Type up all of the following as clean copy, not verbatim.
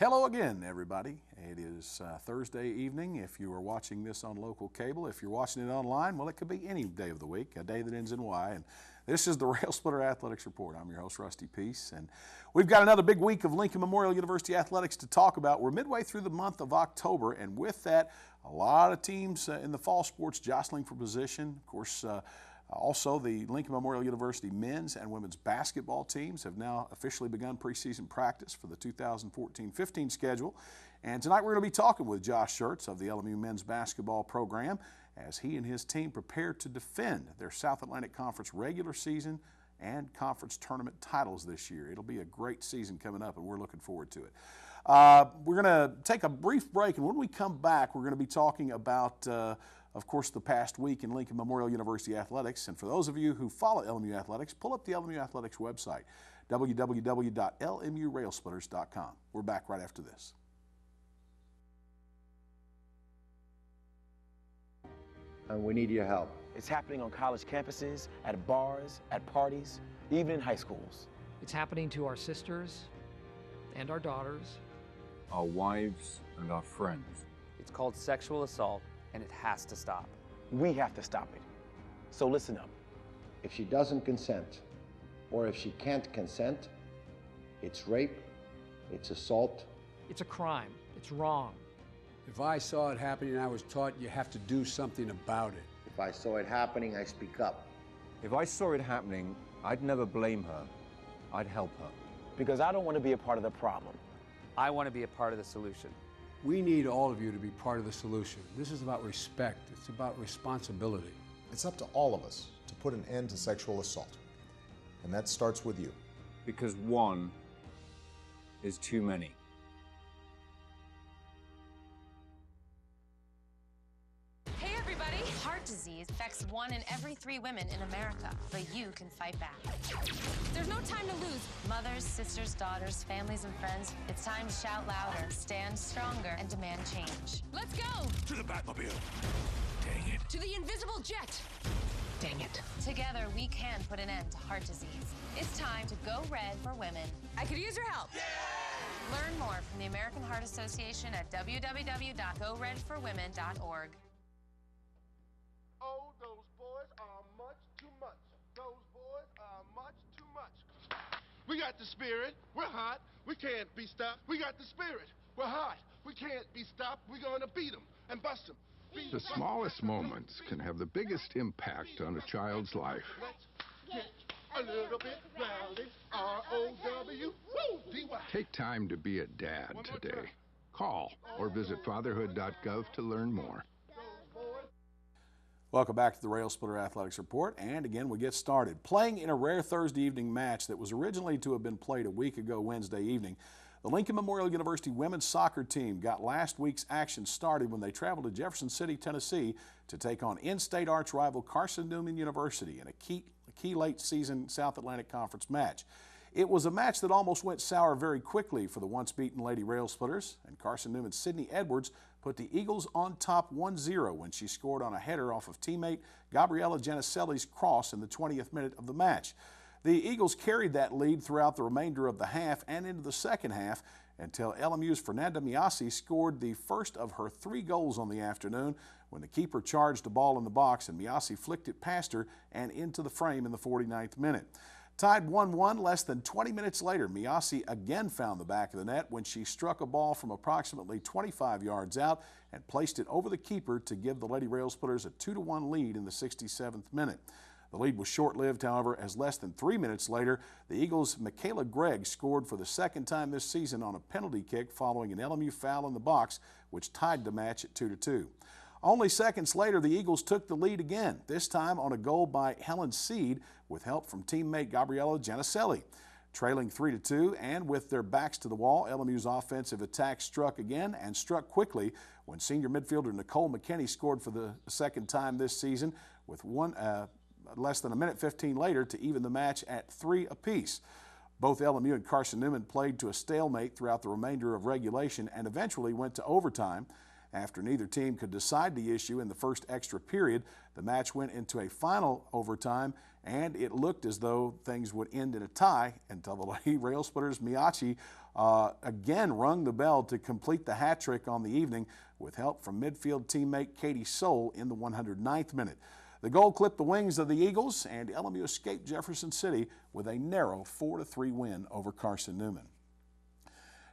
Hello again, everybody. It is Thursday evening. If you are watching this on local cable, if you're watching it online, well, it could be any day of the week, a day that ends in Y. And this is the Railsplitter Athletics Report. I'm your host, Rusty Peace, and we've got another big week of Lincoln Memorial University athletics to talk about. We're midway through the month of October, and with that, a lot of teams in the fall sports jostling for position. Of course, also, the Lincoln Memorial University men's and women's basketball teams have now officially begun preseason practice for the 2014-15 schedule. And tonight we're going to be talking with Josh Schertz of the LMU men's basketball program as he and his team prepare to defend their South Atlantic Conference regular season and conference tournament titles this year. It'll be a great season coming up, and we're looking forward to it. We're going to take a brief break, and when we come back, we're going to be talking about of course, the past week in Lincoln Memorial University athletics. And for those of you who follow LMU athletics, pull up the LMU athletics website, www.lmurailsplitters.com. We're back right after this. And we need your help. It's happening on college campuses, at bars, at parties, even in high schools. It's happening to our sisters and our daughters, our wives and our friends. It's called sexual assault, and it has to stop. We have to stop it. So listen up. If she doesn't consent, or if she can't consent, it's rape, it's assault. It's a crime. It's wrong. If I saw it happening, I was taught you have to do something about it. If I saw it happening, I speak up. If I saw it happening, I'd never blame her. I'd help her. Because I don't want to be a part of the problem. I want to be a part of the solution. We need all of you to be part of the solution. This is about respect. It's about responsibility. It's up to all of us to put an end to sexual assault. And that starts with you. Because one is too many. Hey everybody! Heart disease affects 1 in every 3 women in America, but you can fight back. There's no time to lose. Mothers, sisters, daughters, families, and friends, it's time to shout louder, stand stronger, and demand change. Let's go! To the Batmobile. Dang it. To the invisible jet. Dang it. Together, we can put an end to heart disease. It's time to go red for women. I could use your help. Yeah! Learn more from the American Heart Association at www.goredforwomen.org. Oh, those boys are much too much. Those boys are much too much. We got the spirit. We're hot. We can't be stopped. We got the spirit. We're hot. We can't be stopped. We're going to beat them and bust them. The smallest moments can have the biggest impact on a child's life. Let's get a little bit rowdy. R-O-W-D-Y. Take time to be a dad today. Call or visit fatherhood.gov to learn more. Welcome back to the Railsplitter Athletics Report, and again we get started. Playing in a rare Thursday evening match that was originally to have been played a week ago Wednesday evening, the Lincoln Memorial University women's soccer team got last week's action started when they traveled to Jefferson City, Tennessee to take on in-state arch rival Carson-Newman University in a key late season South Atlantic Conference match. It was a match that almost went sour very quickly for the once beaten Lady Railsplitters, and Carson-Newman's Sydney Edwards put the Eagles on top 1-0 when she scored on a header off of teammate Gabriella Janicelli's cross in the 20th minute of the match. The Eagles carried that lead throughout the remainder of the half and into the second half until LMU's Fernanda Miasi scored the first of her 3 goals on the afternoon when the keeper charged the ball in the box and Miasi flicked it past her and into the frame in the 49th minute. Tied 1-1 less than 20 minutes later, Miasi again found the back of the net when she struck a ball from approximately 25 yards out and placed it over the keeper to give the Lady Railsplitters a 2-1 lead in the 67th minute. The lead was short-lived, however, as less than 3 minutes later, the Eagles' Michaela Gregg scored for the second time this season on a penalty kick following an LMU foul in the box, which tied the match at 2-2. Only seconds later, the Eagles took the lead again, this time on a goal by Helen Seed with help from teammate Gabriella Janicelli. Trailing 3-2 and with their backs to the wall, LMU's offensive attack struck again and struck quickly when senior midfielder Nicole McKinney scored for the second time this season with less than a minute 15 later to even the match at 3 apiece. Both LMU and Carson-Newman played to a stalemate throughout the remainder of regulation and eventually went to overtime. After neither team could decide the issue in the first extra period, the match went into a final overtime, and it looked as though things would end in a tie until the Lady Railsplitters Miachi again rung the bell to complete the hat trick on the evening with help from midfield teammate Katie Soule in the 109th minute. The goal clipped the wings of the Eagles, and LMU escaped Jefferson City with a narrow 4-3 win over Carson Newman.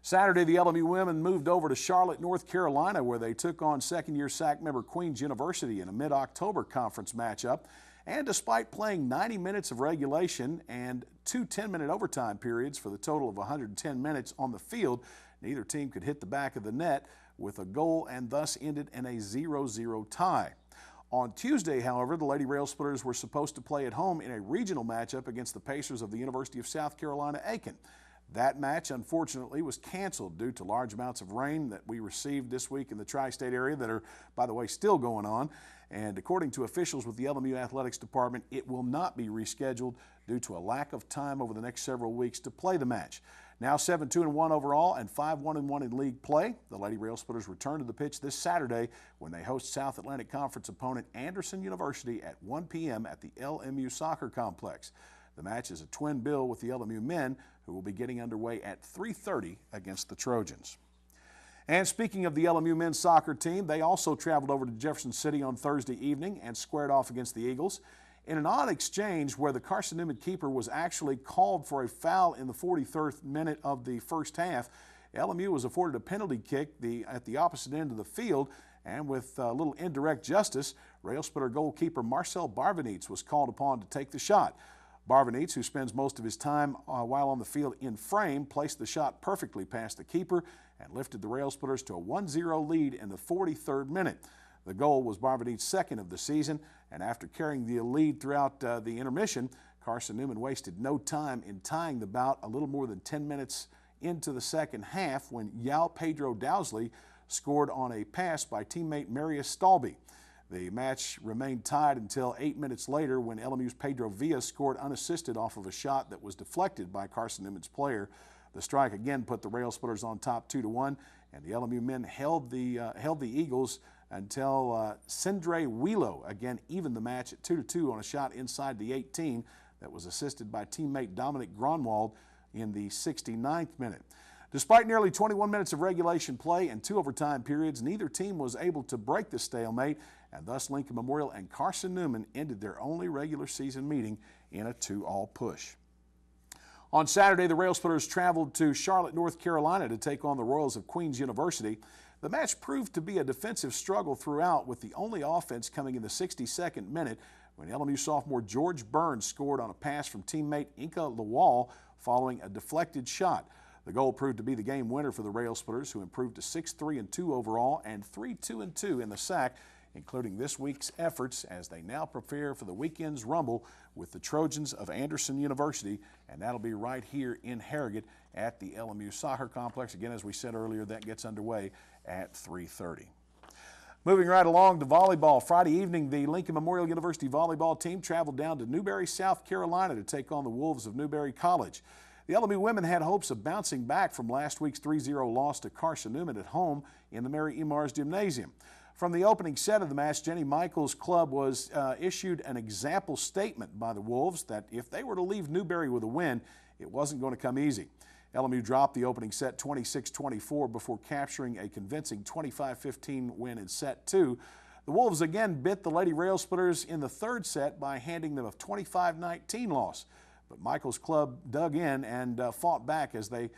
Saturday, the LMU women moved over to Charlotte, North Carolina, where they took on second-year SAC member Queens University in a mid-October conference matchup. And despite playing 90 minutes of regulation and two 10-minute overtime periods for the total of 110 minutes on the field, neither team could hit the back of the net with a goal and thus ended in a 0-0 tie. On Tuesday, however, the Lady Railsplitters were supposed to play at home in a regional matchup against the Pacers of the University of South Carolina-Aiken. That match, unfortunately, was canceled due to large amounts of rain that we received this week in the tri-state area that are, by the way, still going on. And according to officials with the LMU Athletics Department, it will not be rescheduled due to a lack of time over the next several weeks to play the match. Now 7-2-1 overall and 5-1-1 in league play, the Lady Railsplitters return to the pitch this Saturday when they host South Atlantic Conference opponent Anderson University at 1 p.m. at the LMU Soccer Complex. The match is a twin bill with the LMU men, who will be getting underway at 3:30 against the Trojans. And speaking of the LMU men's soccer team, they also traveled over to Jefferson City on Thursday evening and squared off against the Eagles in an odd exchange where the Carson Newman keeper was actually called for a foul in the 43rd minute of the first half. LMU was afforded a penalty kick at the opposite end of the field, and with a little indirect justice, Railsplitter goalkeeper Marcel Barvanitz was called upon to take the shot. Barvanitz, who spends most of his time while on the field in frame, placed the shot perfectly past the keeper and lifted the Railsplitters to a 1-0 lead in the 43rd minute. The goal was Barvanitz's second of the season, and after carrying the lead throughout the intermission, Carson Newman wasted no time in tying the bout a little more than 10 minutes into the second half when Yao Pedro Dowsley scored on a pass by teammate Marius Stalby. The match remained tied until 8 minutes later when LMU's Pedro Villa scored unassisted off of a shot that was deflected by Carson Newman's player. The strike again put the Railsplitters on top 2-1, and the LMU men held the Eagles until Sindre Wheelo again evened the match at 2-2 on a shot inside the 18 that was assisted by teammate Dominic Gronwald in the 69th minute. Despite nearly 21 minutes of regulation play and 2 overtime periods, neither team was able to break the stalemate, and thus Lincoln Memorial and Carson Newman ended their only regular season meeting in a 2-all push. On Saturday, the Railsplitters traveled to Charlotte, North Carolina to take on the Royals of Queens University. The match proved to be a defensive struggle throughout, with the only offense coming in the 62nd minute when LMU sophomore George Burns scored on a pass from teammate Inka Lawal following a deflected shot. The goal proved to be the game winner for the Railsplitters, who improved to 6-3-2 overall and 3-2-2 in the SAC, including this week's efforts as they now prepare for the weekend's rumble with the Trojans of Anderson University, and that'll be right here in Harrogate at the LMU Soccer Complex. Again, as we said earlier, that gets underway at 3:30. Moving right along to volleyball. Friday evening, the Lincoln Memorial University volleyball team traveled down to Newberry, South Carolina to take on the Wolves of Newberry College. The LMU women had hopes of bouncing back from last week's 3-0 loss to Carson Newman at home in the Mary E. Mars Gymnasium. From the opening set of the match, Jenny Michaels' club was issued an example statement by the Wolves that if they were to leave Newberry with a win, it wasn't going to come easy. LMU dropped the opening set 26-24 before capturing a convincing 25-15 win in set 2. The Wolves again bit the Lady Railsplitters in the third set by handing them a 25-19 loss. But Michaels' club dug in and fought back as they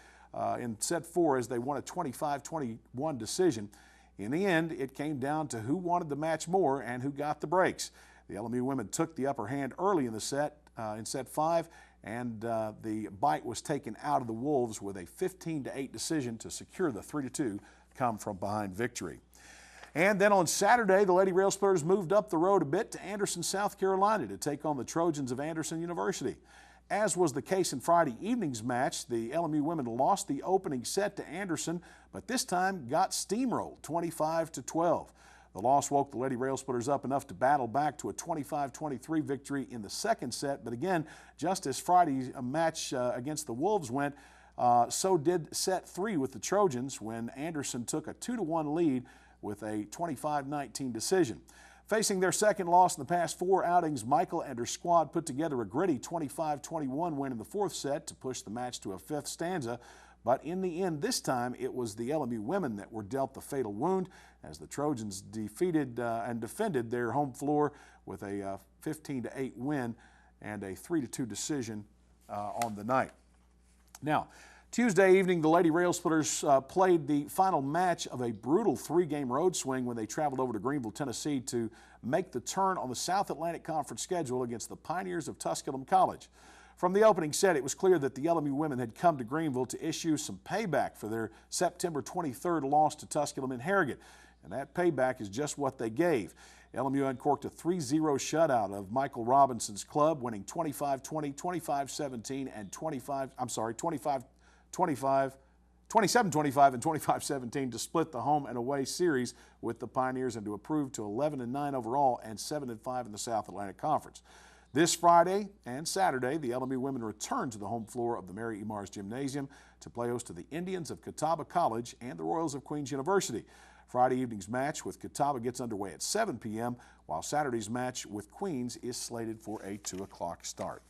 in set 4 as they won a 25-21 decision. In the end, it came down to who wanted the match more and who got the breaks. The LMU women took the upper hand early in the set, in set 5, and the bite was taken out of the Wolves with a 15-8 decision to secure the 3-2 come-from-behind victory. And then on Saturday, the Lady Railsplitters moved up the road a bit to Anderson, South Carolina to take on the Trojans of Anderson University. As was the case in Friday evening's match, the LMU women lost the opening set to Anderson, but this time got steamrolled 25-12. The loss woke the Lady Railsplitters up enough to battle back to a 25-23 victory in the second set, but again, just as Friday's match against the Wolves went, so did set 3 with the Trojans when Anderson took a 2-1 lead with a 25-19 decision. Facing their second loss in the past 4 outings, Michael and her squad put together a gritty 25-21 win in the fourth set to push the match to a 5th stanza. But in the end, this time, it was the LMU women that were dealt the fatal wound as the Trojans defeated and defended their home floor with a 15-8 win and a 3-2 decision on the night. Now, Tuesday evening, the Lady Railsplitters played the final match of a brutal 3-game road swing when they traveled over to Greenville, Tennessee to make the turn on the South Atlantic Conference schedule against the Pioneers of Tusculum College. From the opening set, it was clear that the LMU women had come to Greenville to issue some payback for their September 23rd loss to Tusculum in Harrogate, and that payback is just what they gave. LMU uncorked a 3-0 shutout of Michael Robinson's club, winning 25-20, 25-17, and 27-25 and 25-17 to split the home and away series with the Pioneers and to improve to 11-9 overall and 7-5 in the South Atlantic Conference. This Friday and Saturday, the LMU women return to the home floor of the Mary E. Mars Gymnasium to play host to the Indians of Catawba College and the Royals of Queens University. Friday evening's match with Catawba gets underway at 7 p.m., while Saturday's match with Queens is slated for a 2 o'clock start.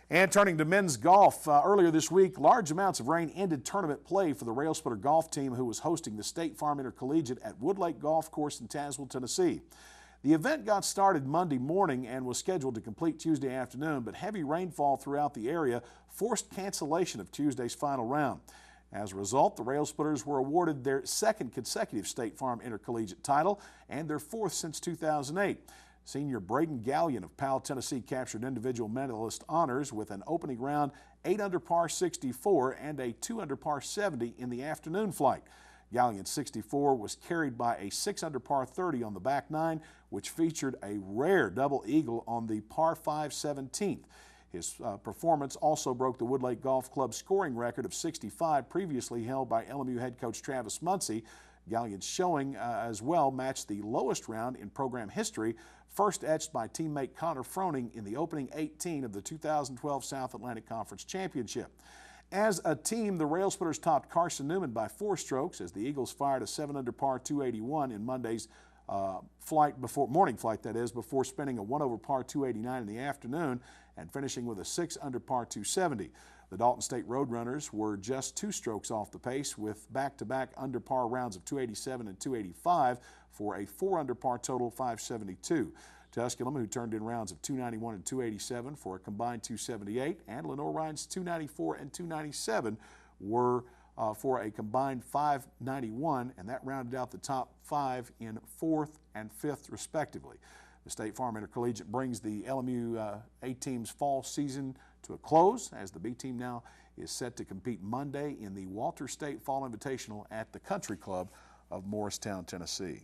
And turning to men's golf, earlier this week, large amounts of rain ended tournament play for the Railsplitter golf team who was hosting the State Farm Intercollegiate at Woodlake Golf Course in Tazewell, Tennessee. The event got started Monday morning and was scheduled to complete Tuesday afternoon, but heavy rainfall throughout the area forced cancellation of Tuesday's final round. As a result, the Railsplitters were awarded their second consecutive State Farm Intercollegiate title and their fourth since 2008. Senior Braden Gallion of Powell, Tennessee captured individual medalist honors with an opening round 8 under par 64 and a 2 under par 70 in the afternoon flight. Gallion's 64 was carried by a 6 under par 30 on the back nine, which featured a rare double eagle on the par 5 17th. His performance also broke the Woodlake Golf Club scoring record of 65 previously held by LMU head coach Travis Muncie. Gallion's showing as well matched the lowest round in program history, first etched by teammate Connor Froning in the opening 18 of the 2012 South Atlantic Conference Championship. As a team, the Railsplitters topped Carson Newman by 4 strokes as the Eagles fired a 7 under par 281 in Monday's morning flight, that is, before spinning a 1 over par 289 in the afternoon and finishing with a 6 under par 270. The Dalton State Roadrunners were just 2 strokes off the pace with back-to-back under par rounds of 287 and 285 for a 4 under par total 572. Tusculum, who turned in rounds of 291 and 287 for a combined 278, and Lenore Ryan's 294 and 297 were for a combined 591, and that rounded out the top 5 in 4th and 5th respectively. The State Farm Intercollegiate brings the LMU A team's fall season to a close as the B team now is set to compete Monday in the Walter State Fall Invitational at the Country Club of Morristown, Tennessee.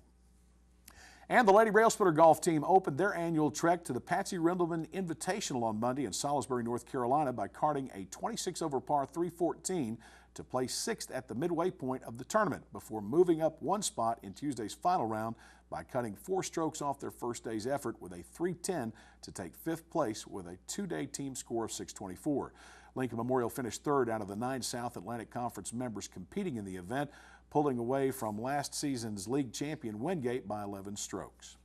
And the Lady Railsplitter golf team opened their annual trek to the Patsy Rindleman Invitational on Monday in Salisbury, North Carolina by carding a 26 over par 314 to place 6th at the midway point of the tournament before moving up 1 spot in Tuesday's final round by cutting 4 strokes off their first day's effort with a 310 to take 5th place with a 2-day team score of 624. Lincoln Memorial finished 3rd out of the 9 South Atlantic Conference members competing in the event, pulling away from last season's league champion Wingate by 11 strokes.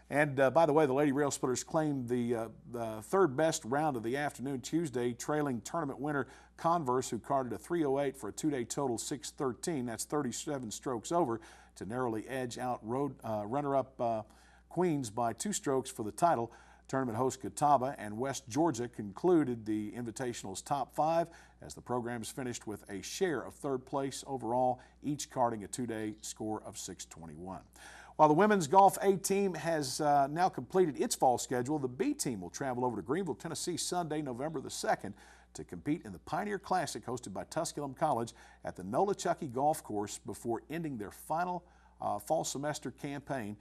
And by the way, the Lady Railsplitters claimed the 3rd best round of the afternoon Tuesday, trailing tournament winner Converse, who carded a 308 for a 2-day total 613. That's 37 strokes over to narrowly edge out runner-up Queens by 2 strokes for the title. Tournament host Catawba and West Georgia concluded the Invitational's top 5 as the programs finished with a share of 3rd place overall, each carding a 2-day score of 621. While the women's golf A team has now completed its fall schedule, the B team will travel over to Greenville, Tennessee Sunday, November the 2nd to compete in the Pioneer Classic hosted by Tusculum College at the Nolichucky Golf Course before ending their final fall semester campaign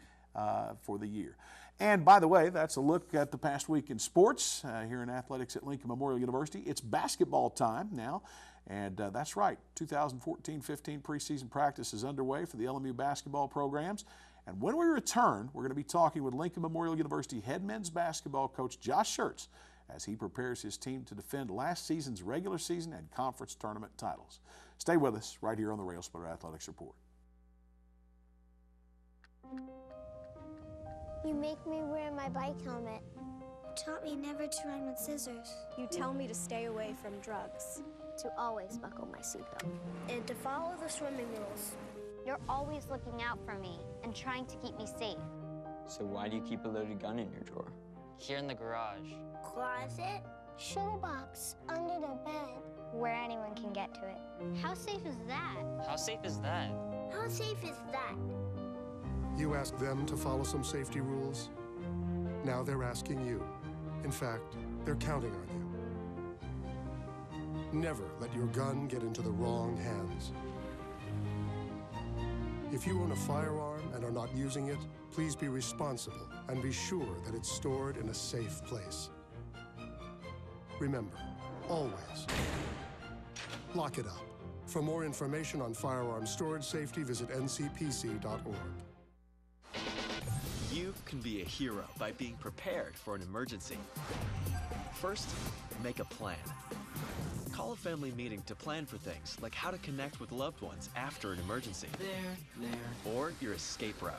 for the year. And by the way, that's a look at the past week in sports here in athletics at Lincoln Memorial University. It's basketball time now, and that's right, 2014-15 preseason practice is underway for the LMU basketball programs. And when we return, we're going to be talking with Lincoln Memorial University head men's basketball coach Josh Schertz as he prepares his team to defend last season's regular season and conference tournament titles. Stay with us right here on the Railsplitter Athletics Report. You make me wear my bike helmet. You taught me never to run with scissors. You tell me to stay away from drugs. To always buckle my seatbelt. And to follow the swimming rules. You're always looking out for me and trying to keep me safe. So why do you keep a loaded gun in your drawer? Here in the garage. Closet. Shuttle box under the bed. Where anyone can get to it. How safe is that? How safe is that? How safe is that? You asked them to follow some safety rules. Now they're asking you. In fact, they're counting on you. Never let your gun get into the wrong hands. If you own a firearm and are not using it, please be responsible and be sure that it's stored in a safe place. Remember, always lock it up. For more information on firearm storage safety, visit ncpc.org. You can be a hero by being prepared for an emergency. First, make a plan. Call a family meeting to plan for things like how to connect with loved ones after an emergency. Or your escape route.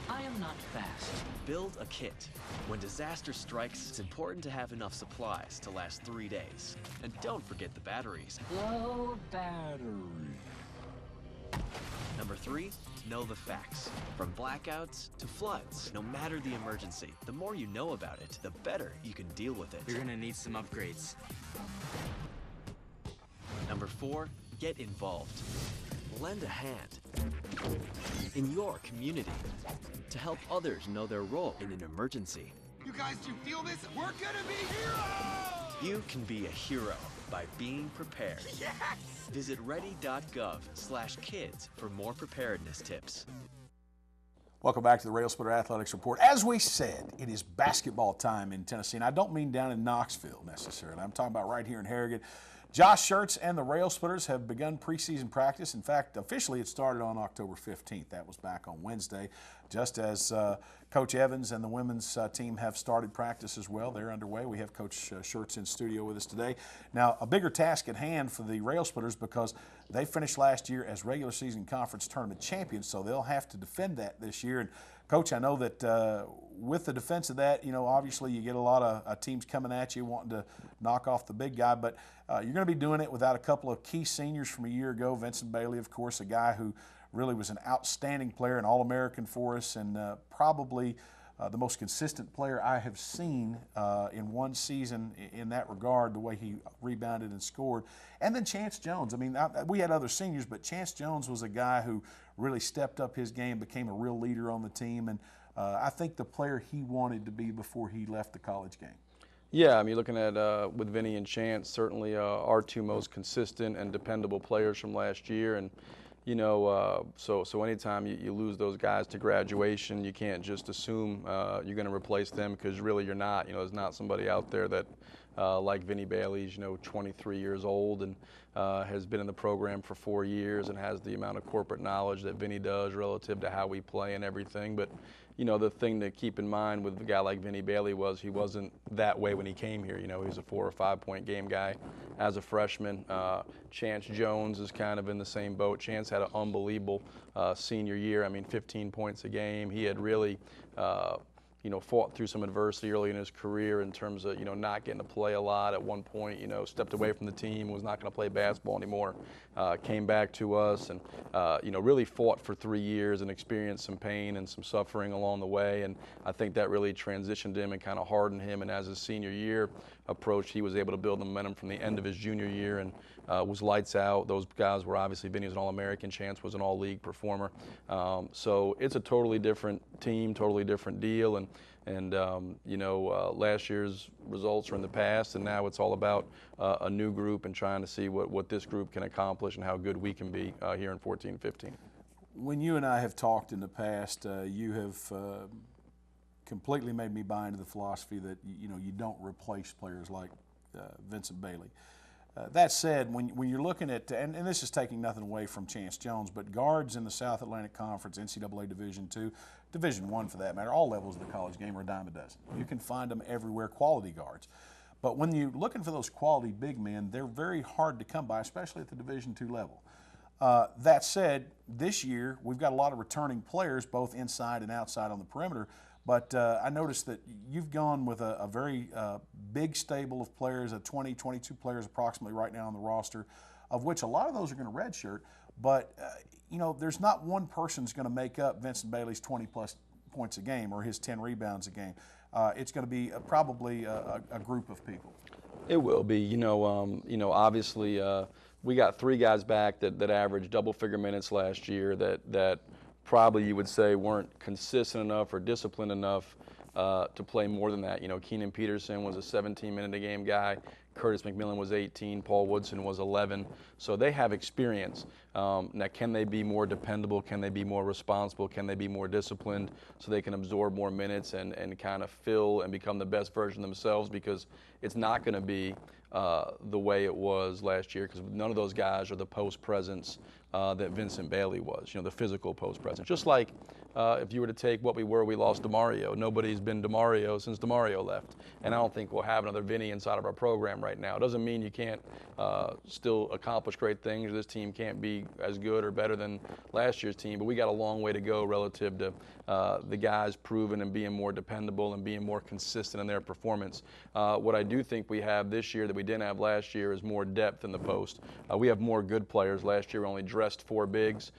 I am not fast. Build a kit. When disaster strikes, it's important to have enough supplies to last 3 days. And don't forget the batteries. Low battery. Number 3, know the facts. From blackouts to floods, no matter the emergency, the more you know about it, the better you can deal with it. You're gonna need some upgrades. Number 4, get involved. Lend a hand in your community to help others know their role in an emergency. You guys, do you feel this? We're gonna be heroes! You can be a hero by being prepared. Yes! Visit ready.gov/kids for more preparedness tips. Welcome back to the Railsplitter Athletics Report. As we said, it is basketball time in Tennessee, and I don't mean down in Knoxville necessarily. I'm talking about right here in Harrogate. Josh Schertz and the Railsplitters have begun preseason practice. In fact, officially it started on October 15th. That was back on Wednesday, just as Coach Evans and the women's team have started practice as well. They're underway. We have Coach Schertz in studio with us today. Now, a bigger task at hand for the Railsplitters because they finished last year as regular season conference tournament champions, so they'll have to defend that this year. And Coach, I know that with the defense of that, you know, obviously you get a lot of teams coming at you wanting to knock off the big guy, but you're going to be doing it without a couple of key seniors from a year ago. Vincent Bailey, of course, a guy who really was an outstanding player, an All-American for us, and probably the most consistent player I have seen in one season in that regard, the way he rebounded and scored. And then Chance Jones. I mean, we had other seniors, but Chance Jones was a guy who really stepped up his game, became a real leader on the team, and I think the player he wanted to be before he left the college game. Yeah, I mean, looking at with Vinny and Chance, certainly our two most consistent and dependable players from last year. And you know, so anytime you lose those guys to graduation, you can't just assume you're going to replace them, because really you're not. You know, there's not somebody out there that like Vinny Bailey's, you know, 23 years old and has been in the program for 4 years and has the amount of corporate knowledge that Vinny does relative to how we play and everything. But you know, the thing to keep in mind with a guy like Vinny Bailey was he wasn't that way when he came here. You know, he was a 4 or 5 point game guy as a freshman. Chance Jones is kind of in the same boat. Chance had an unbelievable senior year. I mean, 15 points a game. He had really you know, fought through some adversity early in his career in terms of, you know, not getting to play a lot. At one point, you know, stepped away from the team, was not going to play basketball anymore. Came back to us and, you know, really fought for 3 years and experienced some pain and some suffering along the way. And I think that really transitioned him and kind of hardened him. And as his senior year approached, he was able to build the momentum from the end of his junior year and was lights out. Those guys were obviously, Vinny was an All-American, Chance was an All-League performer. So it's a totally different team, totally different deal. And you know, last year's results are in the past, and now it's all about a new group and trying to see what this group can accomplish and how good we can be here in 14-15. When you and I have talked in the past, you have completely made me buy into the philosophy that you know, you don't replace players like Vincent Bailey. That said, when you're looking at, and this is taking nothing away from Chance Jones, but guards in the South Atlantic Conference, NCAA Division II, Division I for that matter, all levels of the college game are a dime a dozen. You can find them everywhere, quality guards. But when you're looking for those quality big men, they're very hard to come by, especially at the Division II level. That said, this year we've got a lot of returning players, both inside and outside on the perimeter. But I noticed that you've gone with a very big stable of players, 20, 22 players approximately right now on the roster, of which a lot of those are going to redshirt. But, you know, there's not one person who's going to make up Vincent Bailey's 20-plus points a game or his 10 rebounds a game. It's going to be probably a group of people. It will be. You know, obviously we got 3 guys back that averaged double-figure minutes last year that probably you would say weren't consistent enough or disciplined enough to play more than that. You know, Keenan Peterson was a 17-minute-a-game guy. Curtis McMillan was 18. Paul Woodson was 11. So they have experience. Now, can they be more dependable? Can they be more responsible? Can they be more disciplined so they can absorb more minutes and kind of fill and become the best version of themselves? Because it's not going to be the way it was last year, because none of those guys are the post presence that Vincent Bailey was, you know, the physical post presence. Just like if you were to take what we were, we lost DeMario. Nobody's been DeMario since DeMario left. And I don't think we'll have another Vinny inside of our program right now. It doesn't mean you can't still accomplish great things, or this team can't be as good or better than last year's team, but we got a long way to go relative to the guys proving and being more dependable and being more consistent in their performance. What I do think we have this year that we didn't have last year is more depth in the post. We have more good players. Last year we only dressed 4 bigs.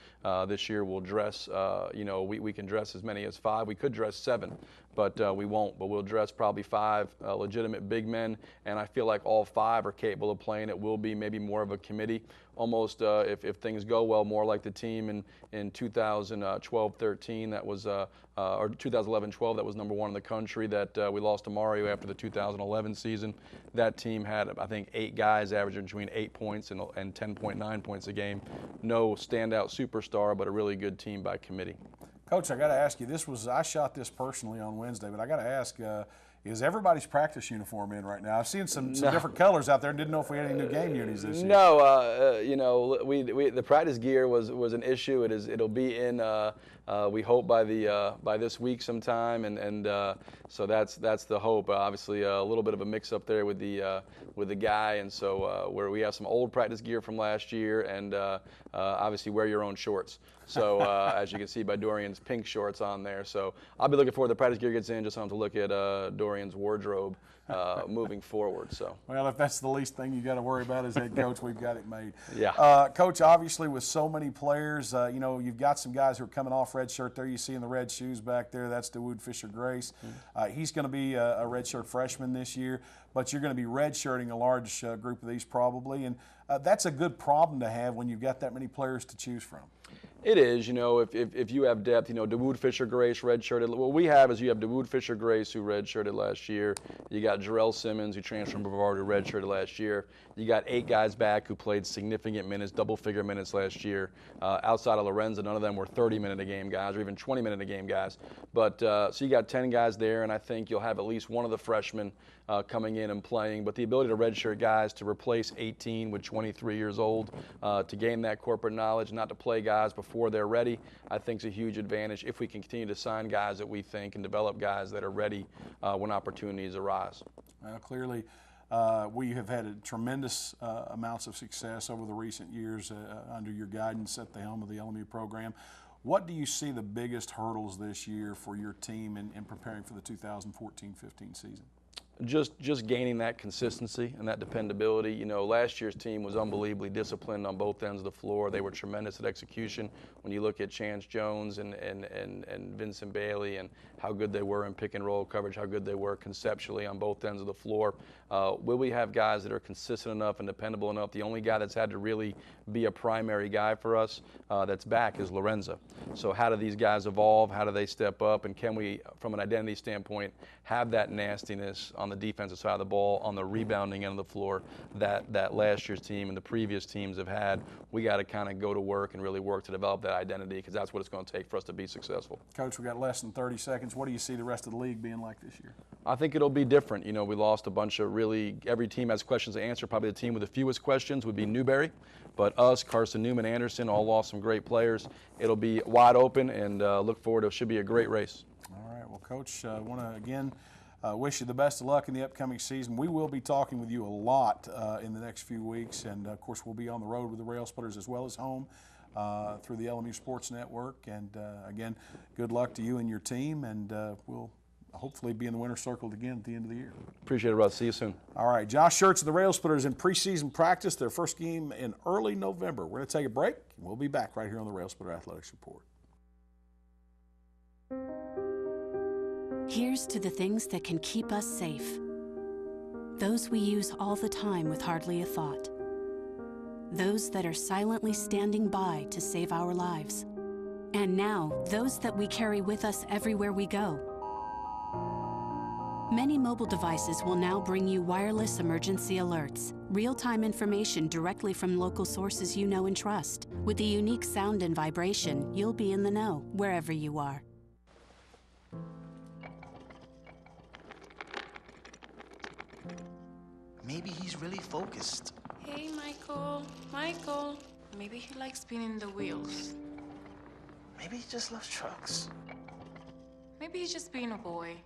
This year we'll dress, you know, we can dress as many as 5. We could dress 7, but we won't. But we'll dress probably 5 legitimate big men, and I feel like all 5 are capable of playing. It will be maybe more of a committee, almost if things go well, more like the team in 2012-13 that was, or 2011-12 that was #1 in the country that we lost to Mario after the 2011 season. That team had, I think, 8 guys averaging between 8 points and 10.9 points a game. No standout superstar, but a really good team by committee. Coach, I got to ask you, I shot this personally on Wednesday, but I got to ask, is everybody's practice uniform in right now? I've seen some different colors out there. Didn't know if we had any new game unis this year. No, you know, the practice gear was an issue. It'll be in. We hope by this week sometime, and so that's the hope. Obviously, a little bit of a mix-up there with the guy, and so where we have some old practice gear from last year, and obviously wear your own shorts. So as you can see by Dorian's pink shorts on there. So I'll be looking forward to the practice gear gets in, just so I don't have to look at Dorian's wardrobe moving forward. So. Well, if that's the least thing you got to worry about as head coach, we've got it made. Yeah. Coach, obviously with so many players, you know, you've got some guys who are coming off red shirt there. You see in the red shoes back there, that's Dawood Fisher-Grace. He's going to be a red shirt freshman this year, but you're going to be red shirting a large group of these probably, and that's a good problem to have when you've got that many players to choose from. It is, you know, if you have depth, you know, Dawood Fisher-Grace redshirted. What we have is you have Dawood Fisher-Grace who redshirted last year. You got Jarrell Simmons who transferred from Brevard who redshirted last year. You got 8 guys back who played significant minutes, double-figure minutes last year. Outside of Lorenzo, none of them were 30-minute-a-game guys or even 20-minute-a-game guys. But so you got 10 guys there, and I think you'll have at least one of the freshmen coming in and playing. But the ability to redshirt guys to replace 18 with 23 years old, to gain that corporate knowledge, not to play guys before they're ready, I think is a huge advantage if we can continue to sign guys that we think and develop guys that are ready when opportunities arise. Well, clearly, we have had tremendous amounts of success over the recent years under your guidance at the helm of the LMU program. What do you see the biggest hurdles this year for your team in preparing for the 2014-15 season? Just gaining that consistency and that dependability. You know, last year's team was unbelievably disciplined on both ends of the floor. They were tremendous at execution. When you look at Chance Jones and Vincent Bailey and how good they were in pick and roll coverage, how good they were conceptually on both ends of the floor, will we have guys that are consistent enough and dependable enough? The only guy that's had to really be a primary guy for us that's back is Lorenzo. So how do these guys evolve? How do they step up? And can we, from an identity standpoint, have that nastiness on the defensive side of the ball, on the rebounding end of the floor that last year's team and the previous teams have had? We got to kind of go to work and really work to develop that identity, because that's what it's going to take for us to be successful. Coach, we got less than 30 seconds. What do you see the rest of the league being like this year? I think it'll be different. You know, we lost a bunch of really, every team has questions to answer. Probably the team with the fewest questions would be Newberry, but us, Carson Newman, Anderson, all lost some great players. It'll be wide open, and look forward to it. Should be a great race. All right. Well, Coach, I want to again wish you the best of luck in the upcoming season. We will be talking with you a lot in the next few weeks, and of course we'll be on the road with the Railsplitters as well as home. through the LMU Sports Network. And again, good luck to you and your team, and we'll hopefully be in the winner's circle again at the end of the year. Appreciate it, Russ. See you soon. All right, Josh Schertz of the Railsplitters in preseason practice, their first game in early November. We're going to take a break, and we'll be back right here on the Railsplitter Athletics Report. Here's to the things that can keep us safe. Those we use all the time with hardly a thought. Those that are silently standing by to save our lives. And now, those that we carry with us everywhere we go. Many mobile devices will now bring you wireless emergency alerts, real-time information directly from local sources you know and trust. With the unique sound and vibration, you'll be in the know wherever you are. Maybe he's really focused. Hey, Michael. Michael. Maybe he likes spinning the wheels. Maybe he just loves trucks. Maybe he's just being a boy.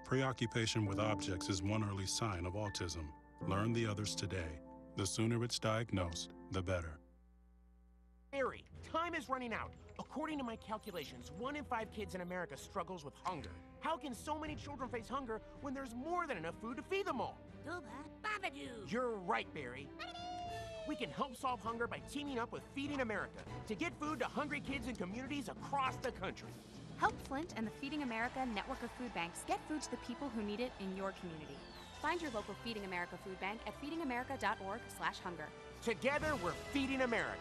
Preoccupation with objects is one early sign of autism. Learn the others today. The sooner it's diagnosed, the better. Mary, time is running out. According to my calculations, 1 in 5 kids in America struggles with hunger. How can so many children face hunger when there's more than enough food to feed them all? You're right, Barry. We can help solve hunger by teaming up with Feeding America to get food to hungry kids in communities across the country. Help Flint and the Feeding America network of food banks get food to the people who need it in your community. Find your local Feeding America food bank at feedingamerica.org/hunger. Together, we're Feeding America.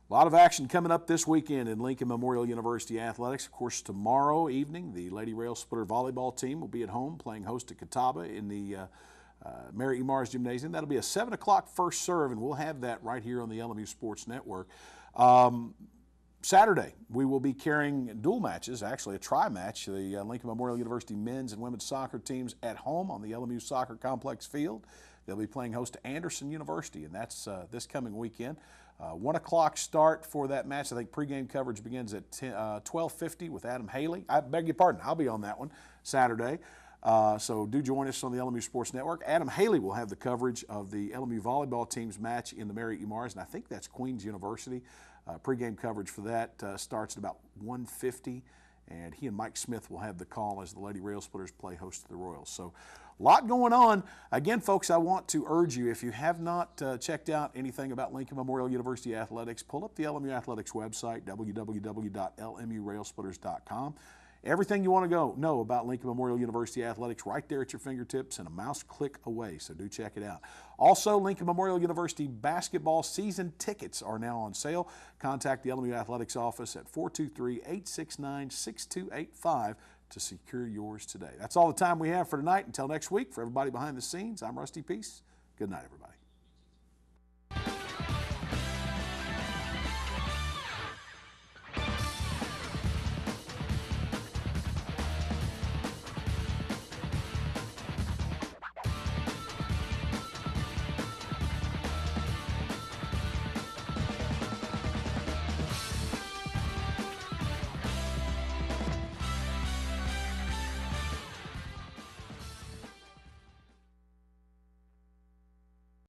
A lot of action coming up this weekend in Lincoln Memorial University Athletics. Of course, tomorrow evening, the Lady Railsplitter volleyball team will be at home playing host to Catawba in the Mary E. Mars Gymnasium. That'll be a 7 o'clock first serve, and we'll have that right here on the LMU Sports Network. Saturday, we will be carrying dual matches, actually a tri-match, the Lincoln Memorial University men's and women's soccer teams at home on the LMU Soccer Complex field. They'll be playing host to Anderson University, and that's this coming weekend. 1 o'clock start for that match. I think pregame coverage begins at 12:50 with Adam Haley. I beg your pardon, I'll be on that one Saturday. So do join us on the LMU Sports Network. Adam Haley will have the coverage of the LMU volleyball team's match in the Mary E. Mars, and I think that's Queens University. Pregame coverage for that starts at about 1:50, and he and Mike Smith will have the call as the Lady Railsplitters play host to the Royals. So a lot going on. Again, folks, I want to urge you, if you have not checked out anything about Lincoln Memorial University Athletics, pull up the LMU Athletics website, www.lmurailsplitters.com. Everything you want to know about Lincoln Memorial University Athletics right there at your fingertips and a mouse click away, so do check it out. Also, Lincoln Memorial University basketball season tickets are now on sale. Contact the LMU Athletics office at 423-869-6285 to secure yours today. That's all the time we have for tonight. Until next week, for everybody behind the scenes, I'm Rusty Peace. Good night, everybody.